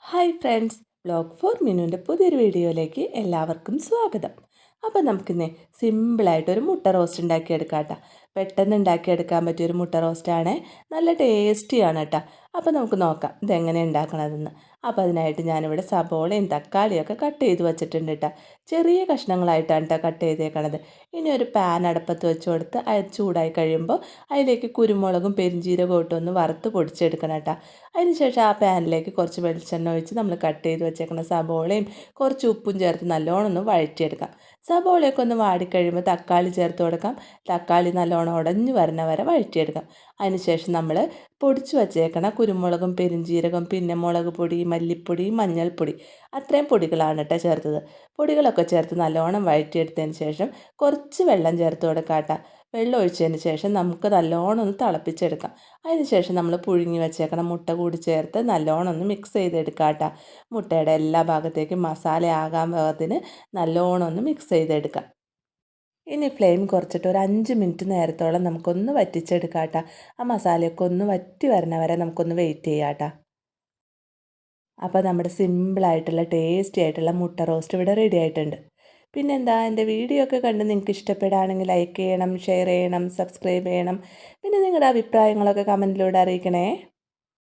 Hi friends, blog four മിനുവിൻ്റെ പുതിയൊരു വീഡിയോയിലേക്ക് എല്ലാവർക്കും സ്വാഗതം. അപ്പോൾ നമുക്കിന്നേ സിമ്പിളായിട്ടൊരു മുട്ട റോസ്റ്റ് ഉണ്ടാക്കിയെടുക്കാം കേട്ടോ. പെട്ടെന്ന് ഉണ്ടാക്കിയെടുക്കാൻ പറ്റിയൊരു മുട്ട റോസ്റ്റാണ്, നല്ല ടേസ്റ്റിയാണ് കേട്ടോ. അപ്പോൾ നമുക്ക് നോക്കാം ഇതെങ്ങനെ ഉണ്ടാക്കണതെന്ന്. അപ്പോൾ അതിനായിട്ട് ഞാനിവിടെ സബോളയും തക്കാളിയൊക്കെ കട്ട് ചെയ്ത് വെച്ചിട്ടുണ്ട് കേട്ടോ. ചെറിയ കഷ്ണങ്ങളായിട്ടാണ് കേട്ടോ കട്ട് ചെയ്തേക്കണത്. ഇനി ഒരു പാൻ അടുപ്പത്ത് വെച്ച് കൊടുത്ത് അത് ചൂടായി കഴിയുമ്പോൾ അതിലേക്ക് കുരുമുളകും പെരിഞ്ചീരകവും ഇട്ടൊന്ന് വറുത്ത് പൊടിച്ചെടുക്കണം കേട്ടോ. അതിനുശേഷം ആ പാനിലേക്ക് കുറച്ച് വെളിച്ചെണ്ണ ഒഴിച്ച് നമ്മൾ കട്ട് ചെയ്ത് വെച്ചേക്കുന്ന സബോളയും കുറച്ച് ഉപ്പും ചേർത്ത് നല്ലോണം ഒന്ന് വഴറ്റിയെടുക്കാം. സബോളയൊക്കെ ഒന്ന് വാടിക്കഴിയുമ്പോൾ തക്കാളി ചേർത്ത് കൊടുക്കാം. തക്കാളി നല്ലോണം ഉടഞ്ഞ് വരണ വരെ വഴറ്റിയെടുക്കാം. അതിനുശേഷം നമ്മൾ പൊടിച്ച് വച്ചേക്കണ കുരുമുളകും പെരിഞ്ചീരകം, പിന്നെ മുളക് പൊടി, മല്ലിപ്പൊടി, മഞ്ഞൾപ്പൊടി, അത്രയും പൊടികളാണ് കേട്ടോ ചേർത്തത്. പൊടികളൊക്കെ ചേർത്ത് നല്ലോണം വഴറ്റിയെടുത്തതിന് ശേഷം കുറച്ച് വെള്ളം ചേർത്ത് കൊടുക്കാം കേട്ടോ. വെള്ളം ഒഴിച്ചതിന് ശേഷം നമുക്ക് നല്ലോണം ഒന്ന് തിളപ്പിച്ചെടുക്കാം. അതിന് ശേഷം നമ്മൾ പുഴുങ്ങി വെച്ചേക്കണം മുട്ട കൂടി ചേർത്ത് നല്ലോണം ഒന്ന് മിക്സ് ചെയ്തെടുക്കാം കേട്ടോ. മുട്ടയുടെ എല്ലാ ഭാഗത്തേക്കും മസാല ആകാൻ പാകത്തിന് നല്ലോണം ഒന്ന് മിക്സ് ചെയ്തെടുക്കാം. ഇനി ഫ്ലെയിം കുറച്ചിട്ട് ഒരു 5 മിനിറ്റ് നേരത്തോളം നമുക്കൊന്ന് വറ്റിച്ചെടുക്കാം കേട്ടോ. ആ മസാലയൊക്കെ ഒന്ന് വറ്റി വരണ വരെ നമുക്കൊന്ന് വെയിറ്റ് ചെയ്യാം കേട്ടോ. അപ്പോൾ നമ്മുടെ സിമ്പിളായിട്ടുള്ള ടേസ്റ്റി ആയിട്ടുള്ള മുട്ട റോസ്റ്റ് ഇവിടെ റെഡി ആയിട്ടുണ്ട്. പിന്നെന്താ, എൻ്റെ വീഡിയോ ഒക്കെ കണ്ട് നിങ്ങൾക്ക് ഇഷ്ടപ്പെടുകയാണെങ്കിൽ ലൈക്ക് ചെയ്യണം, ഷെയർ ചെയ്യണം, സബ്സ്ക്രൈബ് ചെയ്യണം. പിന്നെ നിങ്ങളുടെ അഭിപ്രായങ്ങളൊക്കെ കമൻറ്റിലൂടെ അറിയിക്കണേ.